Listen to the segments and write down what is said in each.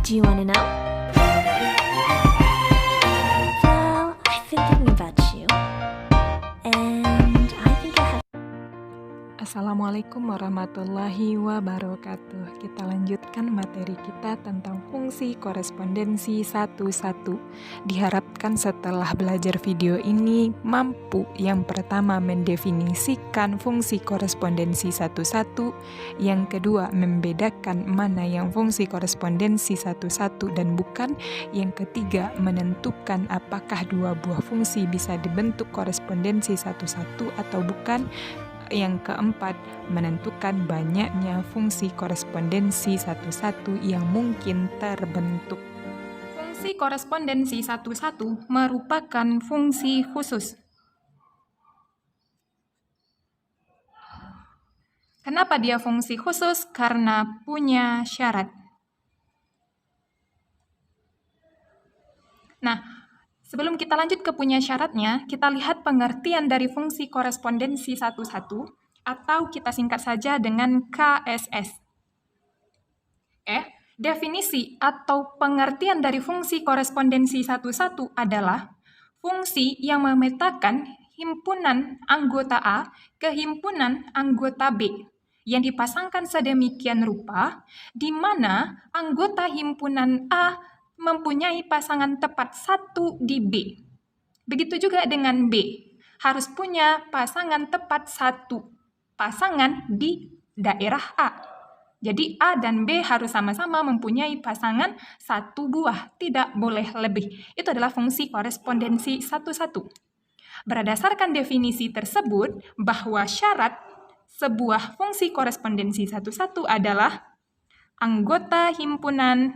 Do you want to know? Well, I've been thinking about you. And I think I have... Assalamualaikum warahmatullahi wabarakatuh. Kita lanjutkan materi kita tentang fungsi korespondensi satu-satu. Diharapkan setelah belajar video ini mampu yang pertama mendefinisikan fungsi korespondensi satu-satu, yang kedua membedakan mana yang fungsi korespondensi satu-satu dan bukan, yang ketiga menentukan apakah dua buah fungsi bisa dibentuk korespondensi satu-satu atau bukan, yang keempat, menentukan banyaknya fungsi korespondensi satu-satu yang mungkin terbentuk. Fungsi korespondensi satu-satu merupakan fungsi khusus. Kenapa dia fungsi khusus? Karena punya syarat. Nah, sebelum kita lanjut ke punya syaratnya, kita lihat pengertian dari fungsi korespondensi satu-satu, atau kita singkat saja dengan KSS. Definisi atau pengertian dari fungsi korespondensi satu-satu adalah fungsi yang memetakan himpunan anggota A ke himpunan anggota B, yang dipasangkan sedemikian rupa, di mana anggota himpunan A mempunyai pasangan tepat 1 di B. Begitu juga dengan B, harus punya pasangan tepat 1 pasangan di daerah A. Jadi A dan B harus sama-sama mempunyai pasangan 1 buah, tidak boleh lebih. Itu adalah fungsi korespondensi satu-satu. Berdasarkan definisi tersebut, bahwa syarat sebuah fungsi korespondensi satu-satu adalah anggota himpunan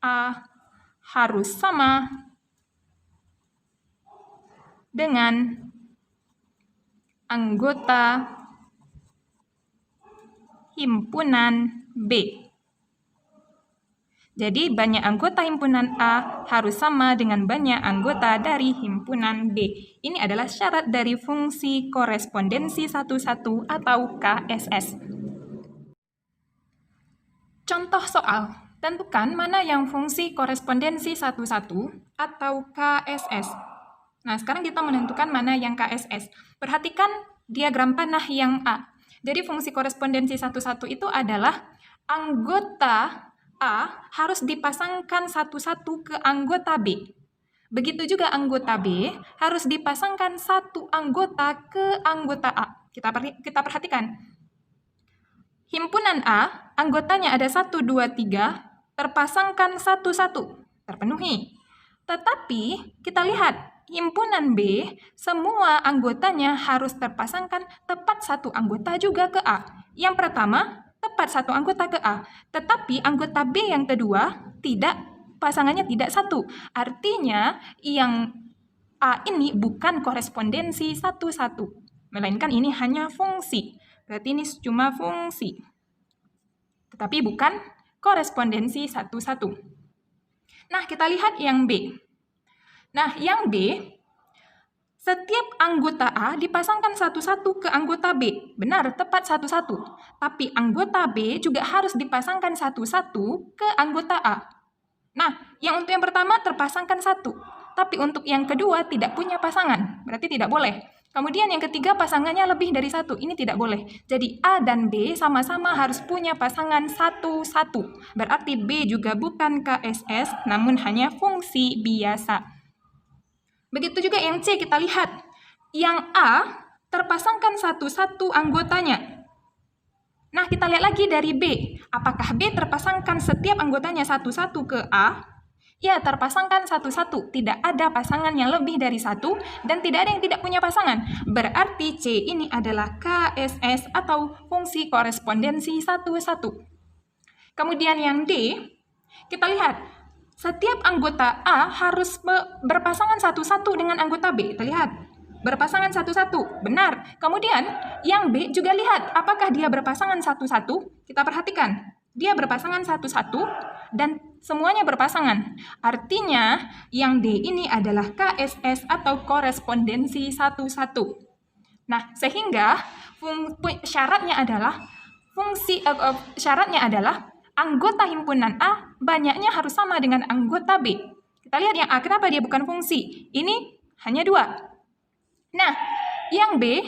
A harus sama dengan anggota himpunan B. Jadi, banyak anggota himpunan A harus sama dengan banyak anggota dari himpunan B. Ini adalah syarat dari fungsi korespondensi satu-satu atau KSS. Contoh soal. Tentukan mana yang fungsi korespondensi satu-satu atau KSS. Nah, sekarang kita menentukan mana yang KSS. Perhatikan diagram panah yang A. Jadi, fungsi korespondensi satu-satu itu adalah anggota A harus dipasangkan satu-satu ke anggota B. Begitu juga anggota B harus dipasangkan satu anggota ke anggota A. Kita perhatikan. Himpunan A, anggotanya ada 1, 2, 3, terpasangkan satu-satu, terpenuhi. Tetapi kita lihat, himpunan B, semua anggotanya harus terpasangkan tepat 1 anggota juga ke A. Yang pertama, tepat 1 anggota ke A. Tetapi anggota B yang kedua, pasangannya tidak 1. Artinya, yang A ini bukan korespondensi satu-satu, melainkan ini hanya fungsi. Berarti ini cuma fungsi, tetapi bukan korespondensi satu-satu. Nah, kita lihat yang B. Nah, yang B, setiap anggota A dipasangkan satu-satu ke anggota B. Benar, tepat satu-satu. Tapi anggota B juga harus dipasangkan satu-satu ke anggota A. Nah, yang untuk yang pertama terpasangkan 1. Tapi untuk yang kedua tidak punya pasangan. Berarti tidak boleh. Kemudian yang ketiga pasangannya lebih dari 1. Ini tidak boleh. Jadi A dan B sama-sama harus punya pasangan 1-1. Berarti B juga bukan KSS, namun hanya fungsi biasa. Begitu juga yang C, kita lihat. Yang A terpasangkan satu-satu anggotanya. Nah, kita lihat lagi dari B. Apakah B terpasangkan setiap anggotanya satu-satu ke A? Ya, terpasangkan satu-satu. Tidak ada pasangan yang lebih dari 1 dan tidak ada yang tidak punya pasangan. Berarti C ini adalah KSS atau fungsi korespondensi satu-satu. Kemudian yang D, kita lihat. Setiap anggota A harus berpasangan satu-satu dengan anggota B. Kita lihat. Berpasangan satu-satu. Benar. Kemudian yang B juga lihat. Apakah dia berpasangan satu-satu? Kita perhatikan. Dia berpasangan satu-satu dan semuanya berpasangan. Artinya, yang D ini adalah KSS atau korespondensi satu-satu. Nah, sehingga syaratnya adalah syaratnya adalah anggota himpunan A banyaknya harus sama dengan anggota B. Kita lihat yang A, kenapa dia bukan fungsi? Ini hanya 2. Nah, yang B,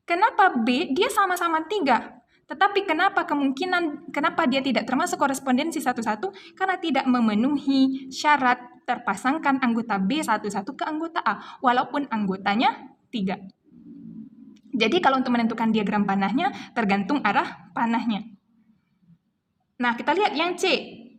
kenapa B dia sama-sama 3? Tetapi kenapa dia tidak termasuk korespondensi 1-1? Karena tidak memenuhi syarat terpasangkan anggota B 1-1 ke anggota A, walaupun anggotanya 3. Jadi kalau untuk menentukan diagram panahnya, tergantung arah panahnya. Nah, kita lihat yang C.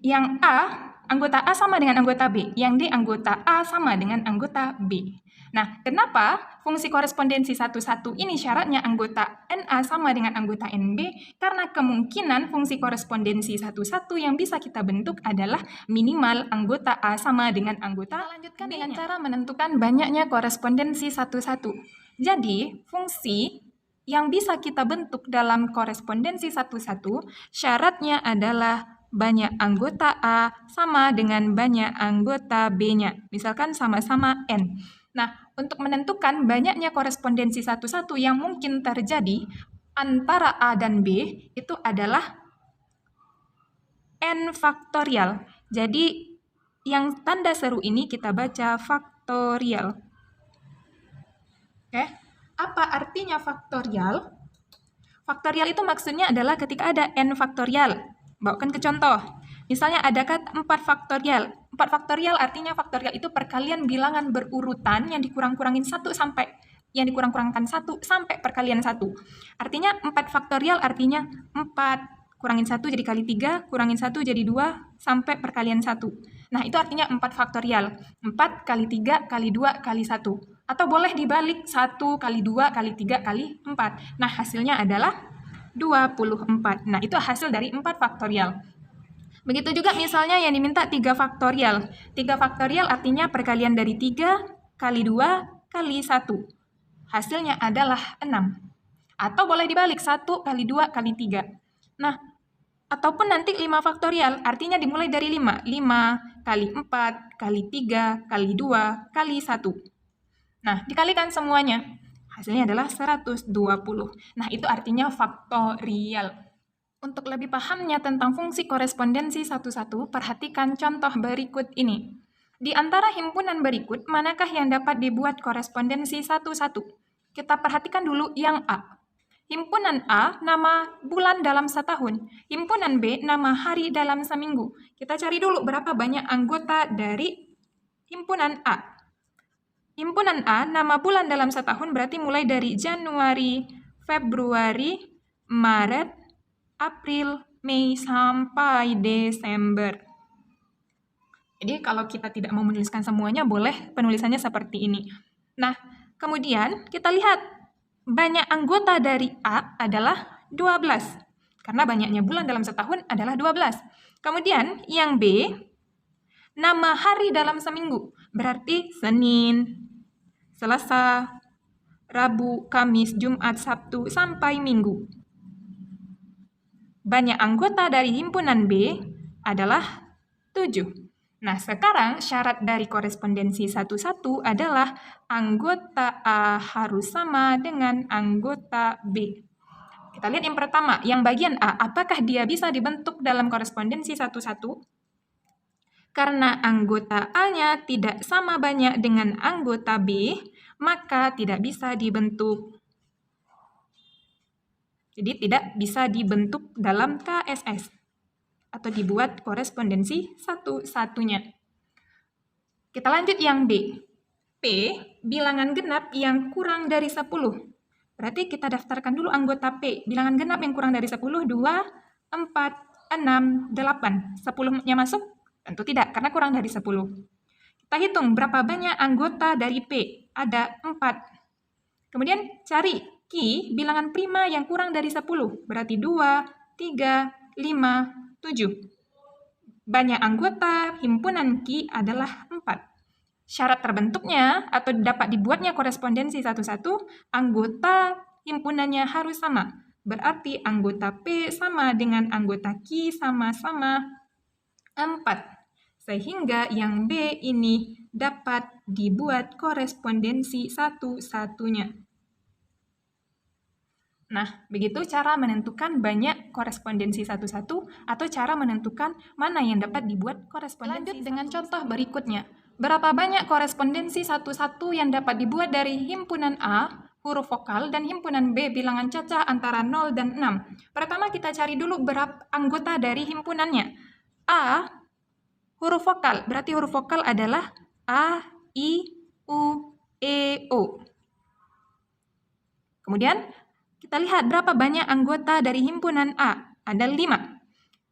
Yang A, anggota A sama dengan anggota B. Yang D, anggota A sama dengan anggota B. Nah, kenapa fungsi korespondensi 1-1 ini syaratnya anggota NA sama dengan anggota NB? Karena kemungkinan fungsi korespondensi 1-1 yang bisa kita bentuk adalah minimal anggota A sama dengan anggota. Kita lanjutkan dengan cara menentukan banyaknya korespondensi 1-1. Jadi, fungsi yang bisa kita bentuk dalam korespondensi 1-1, syaratnya adalah banyak anggota A sama dengan banyak anggota B-nya. Misalkan sama-sama N. Nah, untuk menentukan banyaknya korespondensi 1-1 yang mungkin terjadi antara A dan B, itu adalah N faktorial. Jadi, yang tanda seru ini kita baca faktorial. Oke, apa artinya faktorial? Faktorial itu maksudnya adalah ketika ada N faktorial. Bawakan ke contoh. Misalnya ada 4 faktorial. 4 faktorial artinya faktorial itu perkalian bilangan berurutan yang dikurang-kurangkan 1 sampai perkalian 1. Artinya 4 faktorial artinya 4 kurangin 1 jadi kali 3, kurangin 1 jadi 2, sampai perkalian 1. Nah, itu artinya 4 faktorial. 4 kali 3 kali 2 kali 1. Atau boleh dibalik 1 kali 2 kali 3 kali 4. Nah, hasilnya adalah 24. Nah, itu hasil dari 4 faktorial. Begitu juga misalnya yang diminta 3 faktorial. 3 faktorial artinya perkalian dari 3 kali 2 kali 1. Hasilnya adalah 6. Atau boleh dibalik 1 kali 2 kali 3. Nah, ataupun nanti 5 faktorial, artinya dimulai dari 5. 5 kali 4 kali 3 kali 2 kali 1. Nah, dikalikan semuanya. Hasilnya adalah 120. Nah, itu artinya faktorial. Untuk lebih pahamnya tentang fungsi korespondensi 1-1, perhatikan contoh berikut ini. Di antara himpunan berikut, manakah yang dapat dibuat korespondensi 1-1? Kita perhatikan dulu yang A. Himpunan A, nama bulan dalam setahun. Himpunan B, nama hari dalam seminggu. Kita cari dulu berapa banyak anggota dari himpunan A. Himpunan A, nama bulan dalam setahun berarti mulai dari Januari, Februari, Maret, April, Mei, sampai Desember. Jadi kalau kita tidak mau menuliskan semuanya, boleh penulisannya seperti ini. Nah, kemudian kita lihat banyak anggota dari A adalah 12. Karena banyaknya bulan dalam setahun adalah 12. Kemudian yang B, nama hari dalam seminggu. Berarti Senin, Selasa, Rabu, Kamis, Jumat, Sabtu, sampai Minggu. Banyak anggota dari himpunan B adalah 7. Nah, sekarang syarat dari korespondensi 1-1 adalah anggota A harus sama dengan anggota B. Kita lihat yang pertama, yang bagian A, apakah dia bisa dibentuk dalam korespondensi 1-1? Karena anggota A-nya tidak sama banyak dengan anggota B, maka tidak bisa dibentuk. Jadi tidak bisa dibentuk dalam KSS atau dibuat korespondensi 1-1-nya. Kita lanjut yang B. P, bilangan genap yang kurang dari 10. Berarti kita daftarkan dulu anggota P. Bilangan genap yang kurang dari 10, 2, 4, 6, 8. 10-nya masuk? Tentu tidak, karena kurang dari 10. Kita hitung berapa banyak anggota dari P. Ada 4. Kemudian cari Q, bilangan prima yang kurang dari 10, berarti 2, 3, 5, 7. Banyak anggota himpunan Q adalah 4. Syarat terbentuknya atau dapat dibuatnya korespondensi 1-1, anggota himpunannya harus sama. Berarti anggota P sama dengan anggota Q sama-sama 4. Sehingga yang B ini dapat dibuat korespondensi 1-1-nya. Nah, begitu cara menentukan banyak korespondensi satu-satu atau cara menentukan mana yang dapat dibuat korespondensi. Lanjut dengan contoh berikutnya. Berapa banyak korespondensi satu-satu yang dapat dibuat dari himpunan A, huruf vokal, dan himpunan B, bilangan cacah antara 0 dan 6. Pertama kita cari dulu berapa anggota dari himpunannya. A, huruf vokal. Berarti huruf vokal adalah A, I, U, E, O. Kemudian kita lihat berapa banyak anggota dari himpunan A. Ada 5.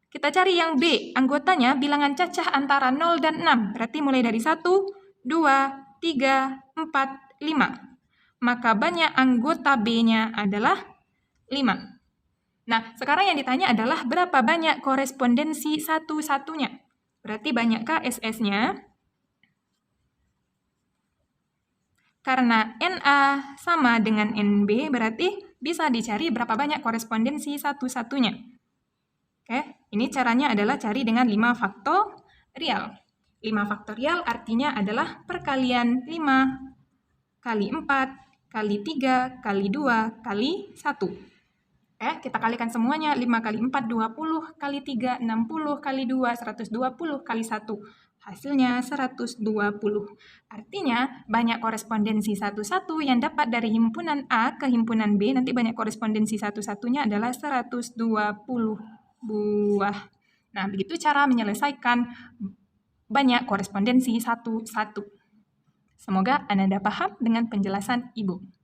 Kita cari yang B. Anggotanya bilangan cacah antara 0 dan 6. Berarti mulai dari 1, 2, 3, 4, 5. Maka banyak anggota B-nya adalah 5. Nah, sekarang yang ditanya adalah berapa banyak korespondensi satu-satunya. Berarti banyakkah SS-nya? Karena NA sama dengan NB, berarti bisa dicari berapa banyak korespondensi satu-satunya. Oke, ini caranya adalah cari dengan 5 faktorial. 5 faktorial artinya adalah perkalian 5 kali 4 kali 3 kali 2 kali 1. Kita kalikan semuanya. 5 kali 4, 20, kali 3, 60, kali 2, 120, kali 1. Hasilnya 120. Artinya, banyak korespondensi satu-satu yang dapat dari himpunan A ke himpunan B, nanti banyak korespondensi satu-satunya adalah 120 buah. Nah, begitu cara menyelesaikan banyak korespondensi satu-satu. Semoga Anda paham dengan penjelasan Ibu.